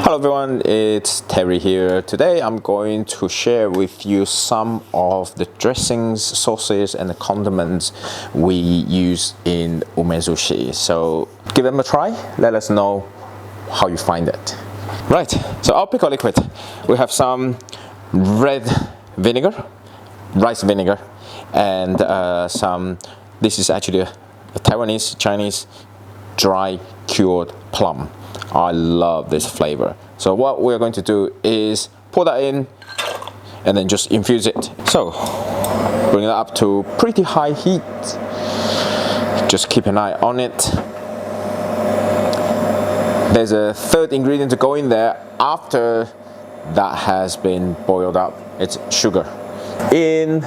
Hello everyone, it's Terry here. Today I'm going to share with you some of the dressings, sauces and the condiments we use in umezushi. So give them a try, let us know how you find it. Right, so our pickle liquid. We have some red vinegar, rice vinegar, and this is actually a Taiwanese, Chinese dry cured plum. I love this flavor. So what we're going to do is pour that in and then just infuse it. So bring it up to pretty high heat. Just keep an eye on it. There's a third ingredient to go in there after that has been boiled up. It's sugar. In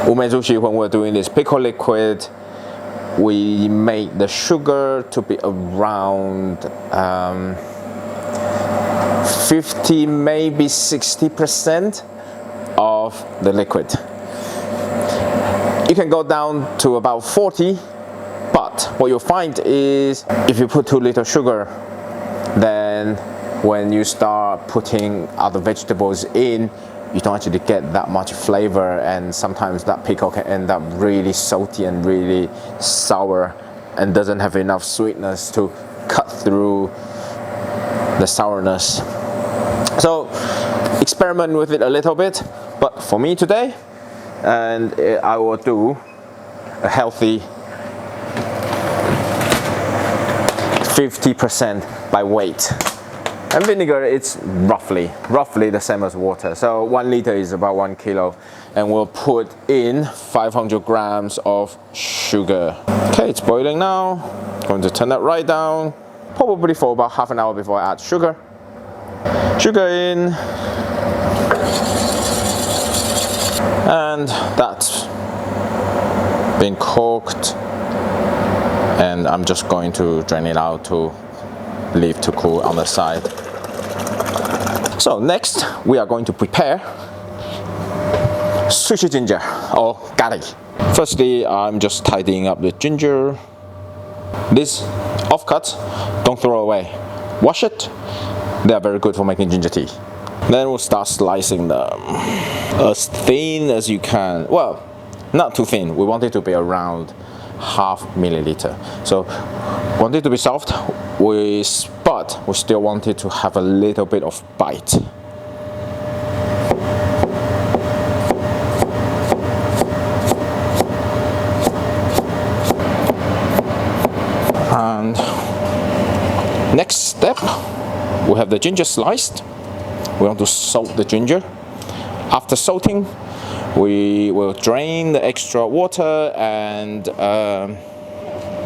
umezushi, when we're doing this pickle liquid, we make the sugar to be around 50, maybe 60% of the liquid. You can go down to about 40, but what you'll find is if you put too little sugar, then when you start putting other vegetables in, you don't actually get that much flavor, and sometimes that pickle can end up really salty and really sour and doesn't have enough sweetness to cut through the sourness. So experiment with it a little bit, but for me today, and I will do a healthy 50% by weight. And vinegar, it's roughly the same as water. So 1 liter is about 1 kilo. And we'll put in 500 grams of sugar. Okay, it's boiling now. Going to turn that right down, probably for about half an hour before I add sugar. Sugar in. And that's been cooked. And I'm just going to drain it out to leave to cool on the side. So next we are going to prepare Sushi Ginger or garlic. Firstly, I'm just tidying up the ginger. This offcuts, don't throw away. Wash it. They are very good for making ginger tea. Then we'll start slicing them as thin as you can. Well, not too thin. We want it to be around half milliliter. So want it to be soft, but we still want it to have a little bit of bite. And next step, we have the ginger sliced. We want to salt the ginger. After salting, we will drain the extra water and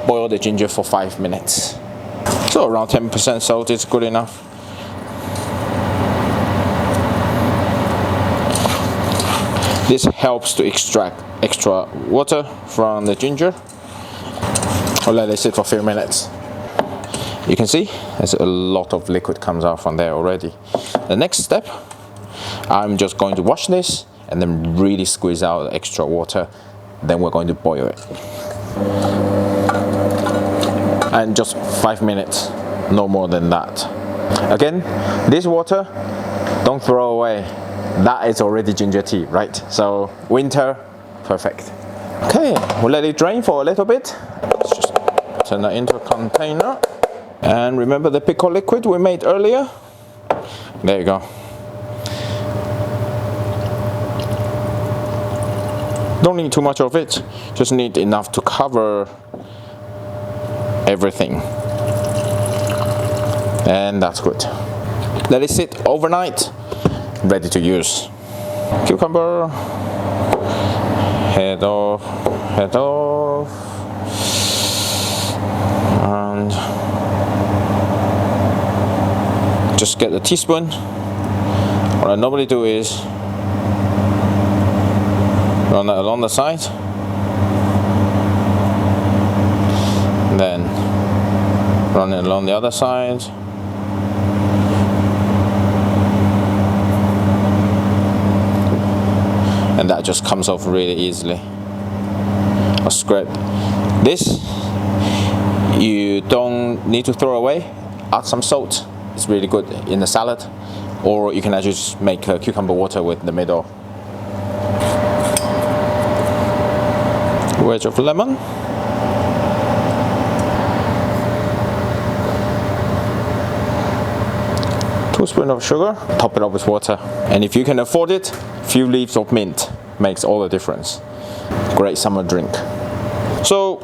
boil the ginger for 5 minutes. So around 10% salt is good enough. This helps to extract extra water from the ginger. I'll let it sit for a few minutes. You can see there's a lot of liquid comes out from there already. The next step, I'm just going to wash this and then really squeeze out the extra water. Then we're going to boil it. And just 5 minutes, no more than that. Again, this water, don't throw away. That is already ginger tea, right? So winter, perfect. Okay, we'll let it drain for a little bit. Let's just turn that into a container. And remember the pickle liquid we made earlier? There you go. Don't need too much of it, just need enough to cover everything. And that's good. Let it sit overnight, ready to use. Cucumber, head off, and just get a teaspoon. What I normally do is run that along the side, then run it along the other side, and that just comes off really easily. A scrape. This you don't need to throw away. Add some salt It's really good in the salad, or you can actually just make a cucumber water with the middle. Wedge of lemon. Teaspoon of sugar, top it up with water. And if you can afford it, a few leaves of mint makes all the difference. Great summer drink. So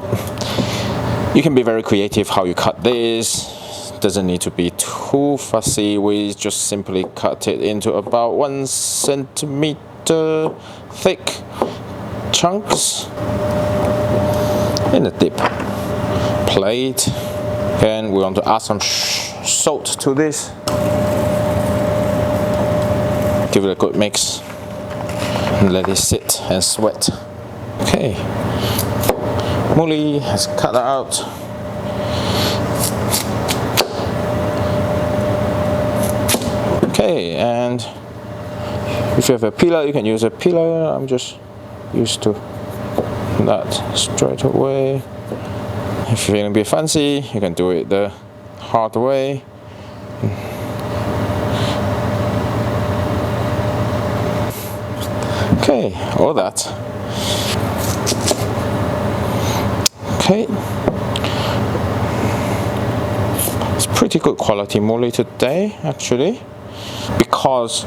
you can be very creative how you cut this. Doesn't need to be too fussy. We just simply cut it into about 1 centimeter thick chunks in a dip plate. And we want to add some salt to this. Give it a good mix and let it sit and sweat. Okay, Muli has cut that out. Okay, and if you have a peeler, you can use a peeler. I'm just used to that straight away. If you're feeling a bit fancy, you can do it the hard way. Okay, all that. Okay, it's pretty good quality muli today, actually, because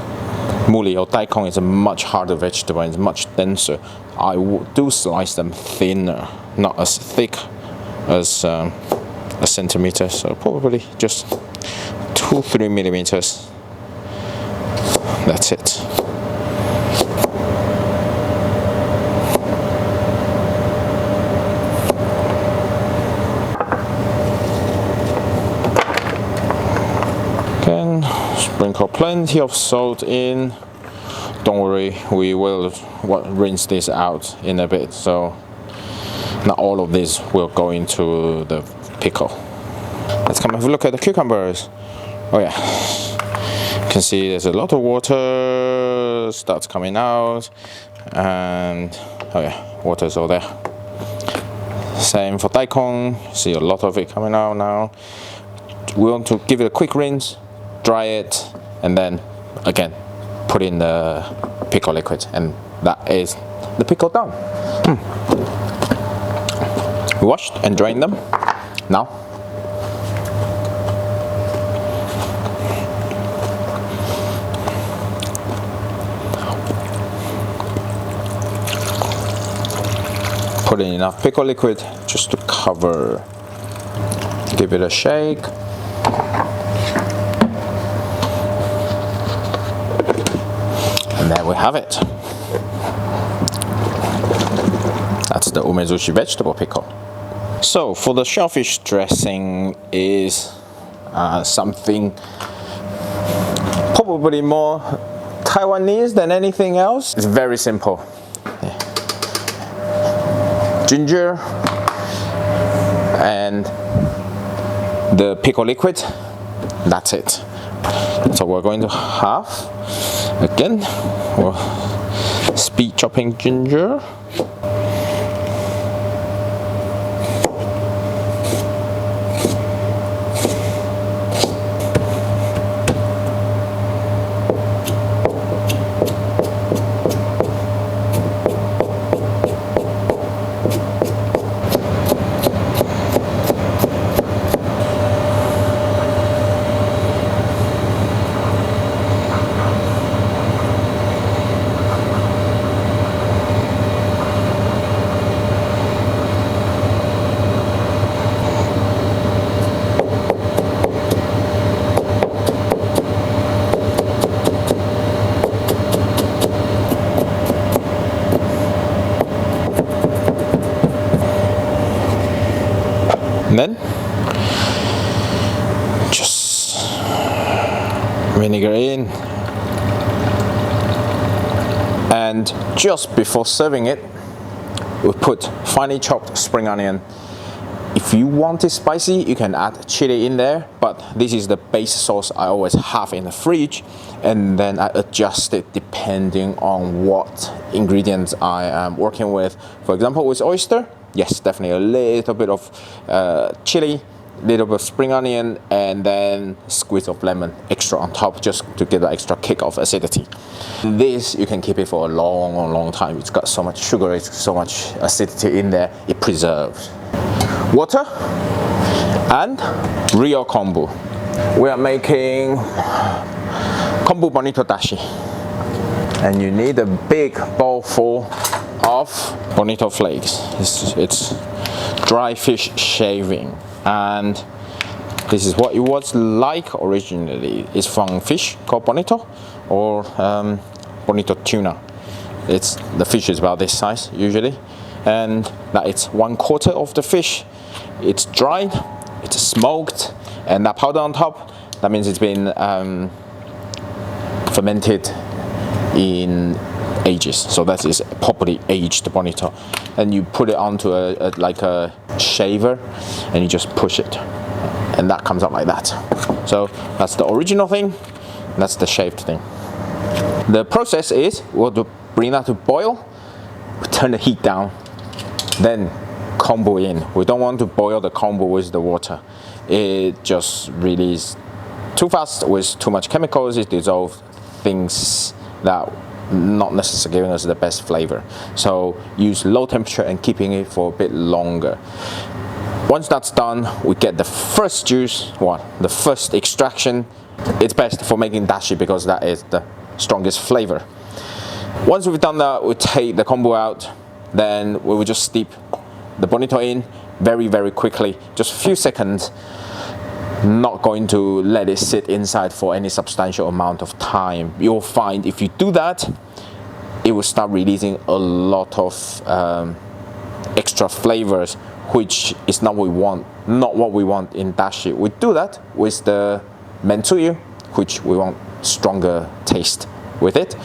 muli or daikon is a much harder vegetable and it's much denser. I do slice them thinner, not as thick as a centimeter, so probably just 2-3 millimeters. That's it. Again, sprinkle plenty of salt in. Don't worry, we will rinse this out in a bit, so not all of this will go into the pickle. Let's come have a look at the cucumbers. Oh yeah, you can see there's a lot of water starts coming out, and oh yeah, water's all there. Same for daikon, see a lot of it coming out now. We want to give it a quick rinse, dry it, and then again put in the pickle liquid, and that is the pickle done. We washed and drained them. Now put in enough pickle liquid just to cover. Give it a shake. And there we have it. That's the umezushi vegetable pickle. So for the shellfish dressing is something probably more Taiwanese than anything else. It's very simple. Yeah. Ginger and the pickle liquid. That's it. So we're going to have, again, speed chopping ginger. And then just vinegar in, and just before serving it we put finely chopped spring onion. If you want it spicy, you can add chili in there, but this is the base sauce I always have in the fridge, and then I adjust it depending on what ingredients I am working with. For example, with oyster, yes, definitely a little bit of chili, little bit of spring onion, and then squeeze of lemon extra on top, just to get an extra kick of acidity. This, you can keep it for a long time. It's got so much sugar, it's so much acidity in there, it preserves. Water and real kombu. We are making Kombu Bonito Dashi, and you need a big bowl full of bonito flakes. It's dry fish shaving, and this is what it was like originally. It's from fish called bonito, or bonito tuna. The fish is about this size usually, and that it's 1/4 of the fish. It's dried, it's smoked, and that powder on top, that means it's been fermented in ages. So that is properly aged bonito, and you put it onto like a shaver, and you just push it, and that comes out like that. So that's the original thing, that's the shaved thing. The process is we'll bring that to boil, we turn the heat down, then kombu in. We don't want to boil the kombu with the water. It just really is too fast with too much chemicals. It dissolves things that not necessarily giving us the best flavor. So use low temperature and keeping it for a bit longer. Once that's done, we get the first juice, the first extraction. It's best for making dashi because that is the strongest flavor. Once we've done that, we take the kombu out, then we will just steep the bonito in very quickly, just a few seconds. Not going to let it sit inside for any substantial amount of time. You'll find if you do that, it will start releasing a lot of extra flavors, which is not what we want in dashi. We do that with the Mentsuyu, which we want stronger taste with it,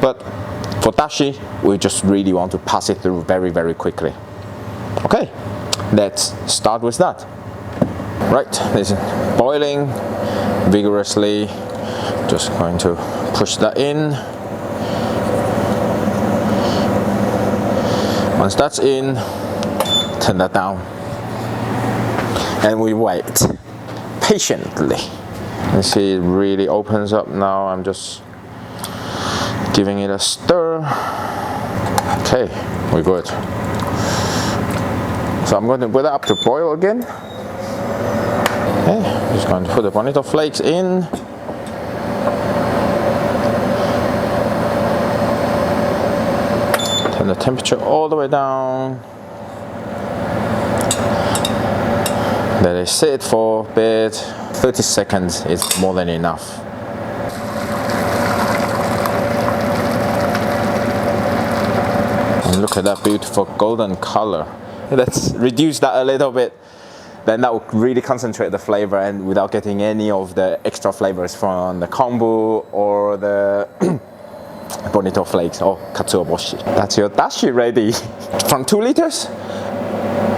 but for dashi we just really want to pass it through very quickly. Okay, let's start with that. Right, this is boiling vigorously. Just going to push that in. Once that's in, turn that down, and we wait patiently. You see, it really opens up now. I'm just giving it a stir. Okay, we're good. So I'm going to put it up to boil again. Okay, just going to put the bonito flakes in. Turn the temperature all the way down. Let it sit for a bit. 30 seconds is more than enough. And look at that beautiful golden color. Let's reduce that a little bit. Then that will really concentrate the flavor, and without getting any of the extra flavors from the kombu or the bonito flakes or katsuobushi. That's your dashi ready. From 2 liters,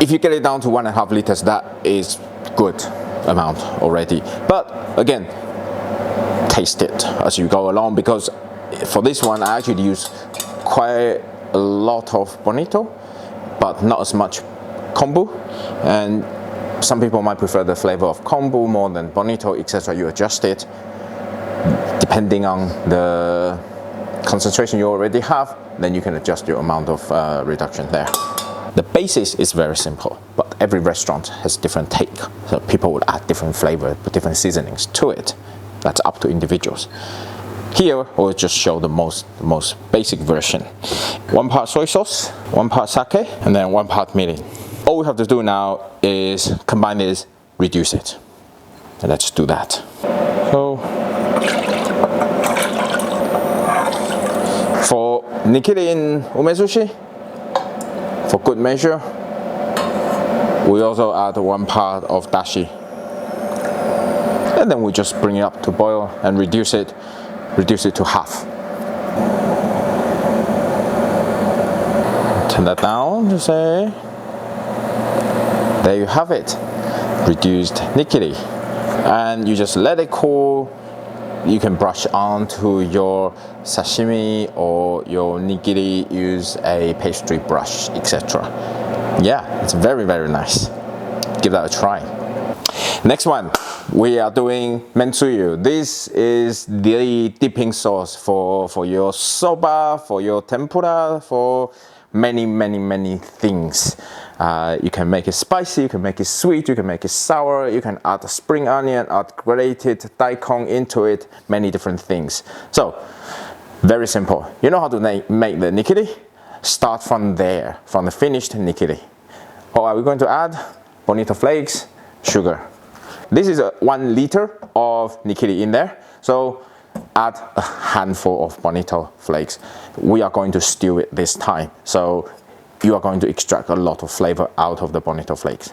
if you get it down to 1.5 liters, that is good amount already. But again, taste it as you go along, because for this one I actually use quite a lot of bonito, but not as much kombu, and some people might prefer the flavor of kombu more than bonito, etc. You adjust it depending on the concentration you already have, then you can adjust your amount of reduction there. The basis is very simple, but every restaurant has different take, so people will add different flavor, put different seasonings to it. That's up to individuals. Here we'll just show the most basic version. 1 part soy sauce, 1 part sake, and then 1 part mirin. All we have to do now is combine this, reduce it. And let's do that. So for Nikiri in umesushi, for good measure, we also add 1 part of dashi. And then we just bring it up to boil and reduce it to half. Turn that down to say, there you have it, reduced nikiri. And you just let it cool. You can brush onto your sashimi or your nigiri, use a pastry brush, etc. Yeah, it's very nice. Give that a try. Next one, we are doing Mentsuyu. This is the dipping sauce for your soba, for your tempura, for many things. You can make it spicy, you can make it sweet, you can make it sour, you can add a spring onion, add grated daikon into it, many different things. So, very simple. You know how to make the nikiri? Start from there, from the finished nikiri. What are we going to add? Bonito flakes, sugar. This is 1 liter of nikiri in there, so add a handful of bonito flakes. We are going to stew it this time, so you are going to extract a lot of flavor out of the bonito flakes.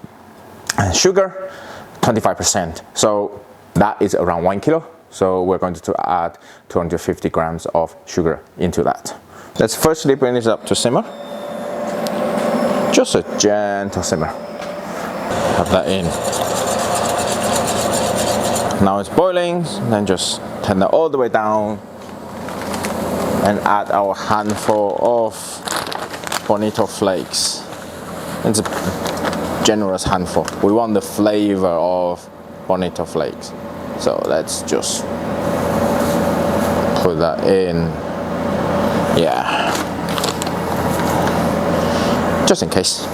And sugar, 25%, so that is around 1 kilo. So we're going to add 250 grams of sugar into that. Let's firstly bring this up to simmer. Just a gentle simmer. Have that in. Now it's boiling, then just turn that all the way down and add our handful of bonito flakes. It's a generous handful. We want the flavor of bonito flakes. So let's just put that in. Yeah. Just in case.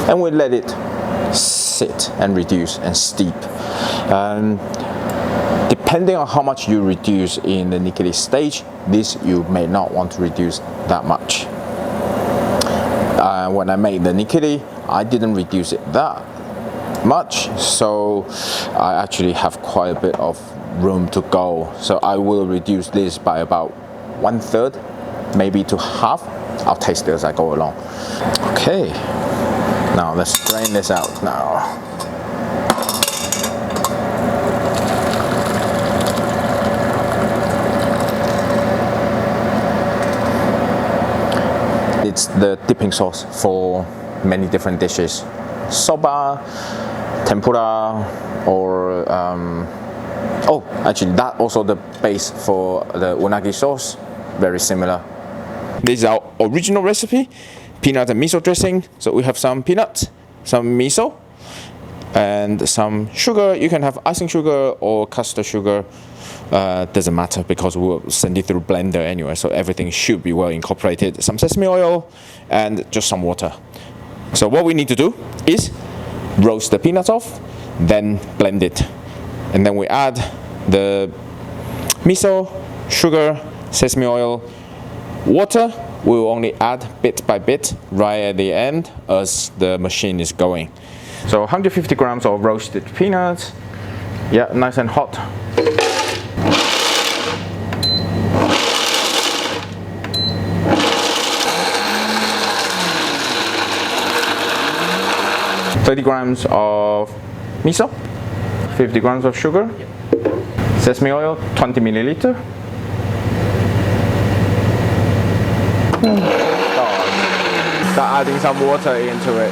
And we let it sit and reduce and steep. Depending on how much you reduce in the nikiri stage, this you may not want to reduce that much. When I made the nikiri, I didn't reduce it that much, so I actually have quite a bit of room to go. So I will reduce this by about 1/3, maybe to half. I'll taste it as I go along. Okay, now let's drain this out now. It's the dipping sauce for many different dishes. Soba, tempura, or oh, actually that also the base for the unagi sauce, very similar. This is our original recipe, peanut and miso dressing. So we have some peanuts, some miso, and some sugar. You can have icing sugar or custard sugar. Doesn't matter because we'll send it through blender anyway, so everything should be well incorporated. Some sesame oil and just some water. So what we need to do is roast the peanuts off, then blend it. And then we add the miso, sugar, sesame oil, water. We will only add bit by bit right at the end as the machine is going. So 150 grams of roasted peanuts. Yeah, nice and hot. $30 grams of miso, 50 grams of sugar, sesame oil, 20 milliliter. Start adding some water into it.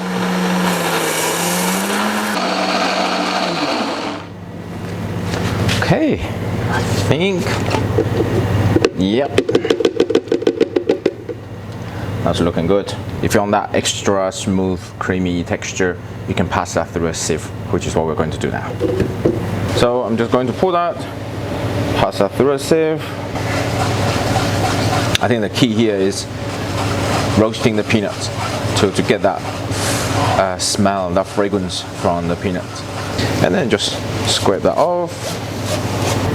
Okay, I think, yep, that's looking good. If you want that extra smooth, creamy texture, you can pass that through a sieve, which is what we're going to do now. So I'm just going to pour that, pass that through a sieve. I think the key here is roasting the peanuts to get that smell, that fragrance from the peanuts. And then just scrape that off.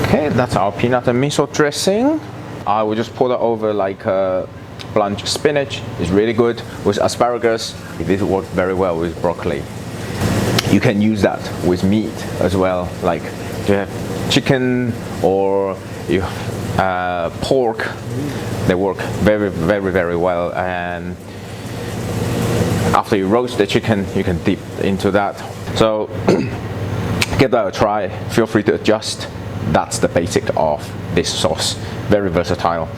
Okay, that's our peanut and miso dressing. I will just pour that over like blanched spinach. It's really good with asparagus. It work very well with broccoli. You can use that with meat as well, like you have chicken or you pork. They work very well. And after you roast the chicken, you can dip into that. So give that a try. Feel free to adjust. That's the basic of this sauce. Very versatile.